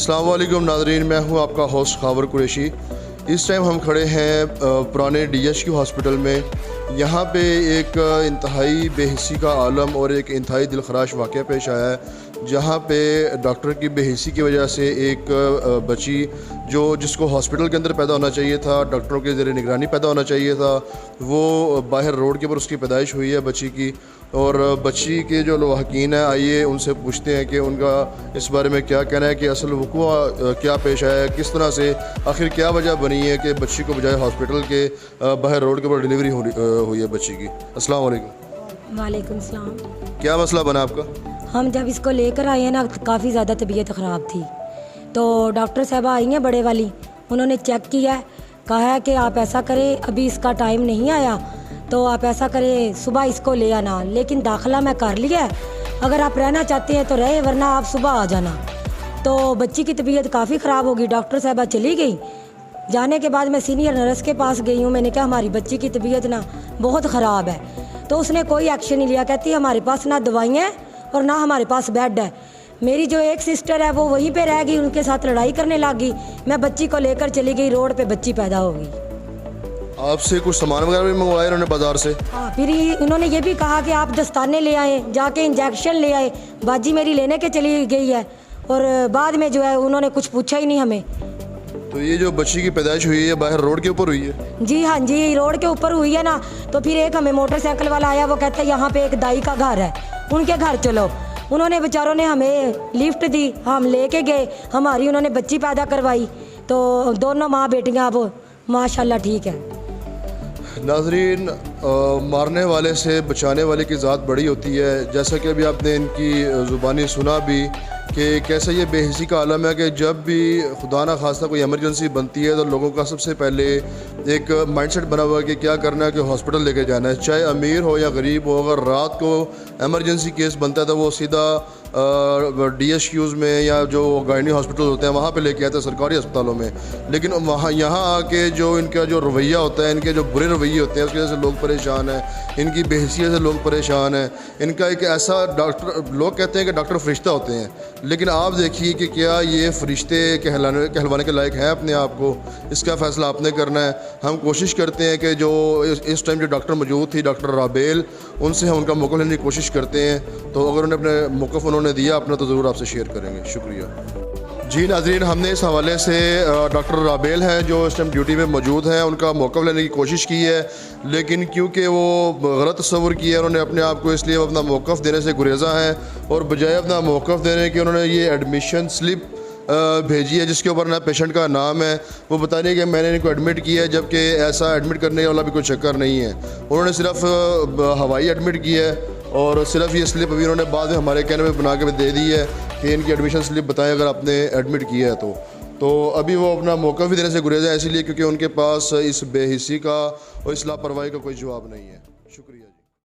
अस्सलाम वालेकुम नाज़रीन, मैं हूं आपका होस्ट खावर कुरैशी। इस टाइम हम खड़े हैं पुराने DHQ हॉस्पिटल में। यहाँ पे एक इंतहाई बेहिसी का आलम और एक इंतहाई दिलखराश वाक़या पेश आया है, जहाँ पे डॉक्टर की बेहिसी की वजह से एक बच्ची जिसको हॉस्पिटल के अंदर पैदा होना चाहिए था, डॉक्टरों के ज़रिए निगरानी पैदा होना चाहिए था, वो बाहर रोड के ऊपर उसकी पैदाइश हुई है बच्ची की। और बच्ची के जो लवाहकीन हैं, आइए उनसे पूछते हैं कि उनका इस बारे में क्या कहना है कि असल वक़ुआ क्या पेश आया है, किस तरह से आखिर क्या वजह बनी है कि बच्ची को बजाय हॉस्पिटल के बाहर रोड के ऊपर डिलीवरी हुई है बच्ची की। अस्सलाम वालेकुम। वालेकुम सलाम। क्या मसला बना आपका? हम जब इसको लेकर आए हैं ना, काफ़ी ज़्यादा तबीयत ख़राब थी, तो डॉक्टर साहबा आई हैं बड़े वाली, उन्होंने चेक किया है, कहा है कि आप ऐसा करें, अभी इसका टाइम नहीं आया तो आप ऐसा करें सुबह इसको ले आना, लेकिन दाखिला मैं कर लिया है, अगर आप रहना चाहते हैं तो रहे, वरना आप सुबह आ जाना। तो बच्ची की तबीयत काफ़ी ख़राब होगी, डॉक्टर साहबा चली गई। जाने के बाद मैं सीनियर नर्स के पास गई हूँ, मैंने कहा हमारी बच्ची की तबीयत ना बहुत ख़राब है, तो उसने कोई एक्शन नहीं लिया। कहती हमारे पास ना दवाइयाँ हैं और ना हमारे पास बेड है। मेरी जो एक सिस्टर है वो वहीं पे रह गई, उनके साथ लड़ाई करने लग गई। मैं बच्ची को लेकर चली गई, रोड पे बच्ची पैदा हो गई। आपसे कुछ सामान वगैरह भी मंगवाया उन्होंने बाज़ार से? हाँ, फिर उन्होंने ये भी कहा कि आप दस्ताने ले आए, जाके इंजेक्शन ले आए। बाजी मेरी लेने के चली गई है और बाद में जो है उन्होंने कुछ पूछा ही नहीं हमें। तो ये जो बच्ची की पैदाइश हुई है बाहर रोड के ऊपर हुई है? जी हाँ जी, रोड के ऊपर हुई है ना। तो फिर एक हमें मोटरसाइकिल वाला आया, वो कहता है यहाँ पे एक दाई का घर है, उनके घर चलो। उन्होंने बेचारों ने हमें लिफ्ट दी, हम लेके गए, हमारी उन्होंने बच्ची पैदा करवाई। तो दोनों माँ बेटियाँ अब माशाल्लाह ठीक है। नाज़रीन, मारने वाले से बचाने वाले की ज़ात बड़ी होती है। जैसा कि अभी आपने इनकी ज़ुबानी सुना भी कि कैसे ये बेहिसी का आलम है कि जब भी खुदा ना खास्ता कोई इमरजेंसी बनती है तो लोगों का सबसे पहले एक माइंडसेट बना हुआ है कि क्या करना है कि हॉस्पिटल लेके जाना है, चाहे अमीर हो या गरीब हो। अगर रात को इमरजेंसी केस बनता है तो वो सीधा DHQs में या जो गायनी हॉस्पिटल होते हैं वहाँ पे लेके आते हैं, सरकारी अस्पतालों में। लेकिन वहाँ यहाँ आके जो इनका जो रवैया होता है, इनके जो बुरे रवैये होते हैं, उसकी वजह से लोग परेशान हैं, इनकी बेहैसियत से लोग परेशान हैं। इनका एक ऐसा डॉक्टर, लोग कहते हैं कि डॉक्टर फरिश्ता होते हैं, लेकिन आप देखिए कि क्या ये फरिश्ते कहलवाने के लायक हैं अपने आप को? इसका फ़ैसला आपने करना है। हम कोशिश करते हैं कि जो इस टाइम जो डॉक्टर मौजूद थी, डॉक्टर राबेल, उनसे हम उनका मौक़िफ़ लेने की कोशिश करते हैं। तो अगर उन्हें अपने मौक़िफ़ उन्होंने दिया अपना तो ज़रूर आपसे शेयर करेंगे। शुक्रिया जी। नाज़रीन, हमने इस हवाले से डॉक्टर राबेल हैं जो इस टाइम ड्यूटी में मौजूद हैं, उनका मौक़िफ़ लेने की कोशिश की है, लेकिन क्योंकि वो गलत तस्वुर किया उन्होंने अपने आप को, इसलिए वो अपना मौक़िफ़ देने से गुरेज़ा हैं। और बजाय अपना मौक़िफ़ देने के उन्होंने ये एडमिशन स्लिप भेजी है जिसके ऊपर ना पेशेंट का नाम है। वो बता रही है कि मैंने इनको एडमिट किया है, जबकि ऐसा एडमिट करने वाला भी कोई चक्कर नहीं है। उन्होंने सिर्फ हवाई एडमिट किया है और सिर्फ ये स्लिप अभी उन्होंने बाद में हमारे कहने में बना के दे दी है कि इनकी एडमिशन स्लिप बताएं अगर आपने एडमिट किया है तो अभी वो अपना मौक़िफ़ भी देने से गुरेज़ है, इसीलिए क्योंकि उनके पास इस बेहिसी का और इस लापरवाही का कोई जवाब नहीं है।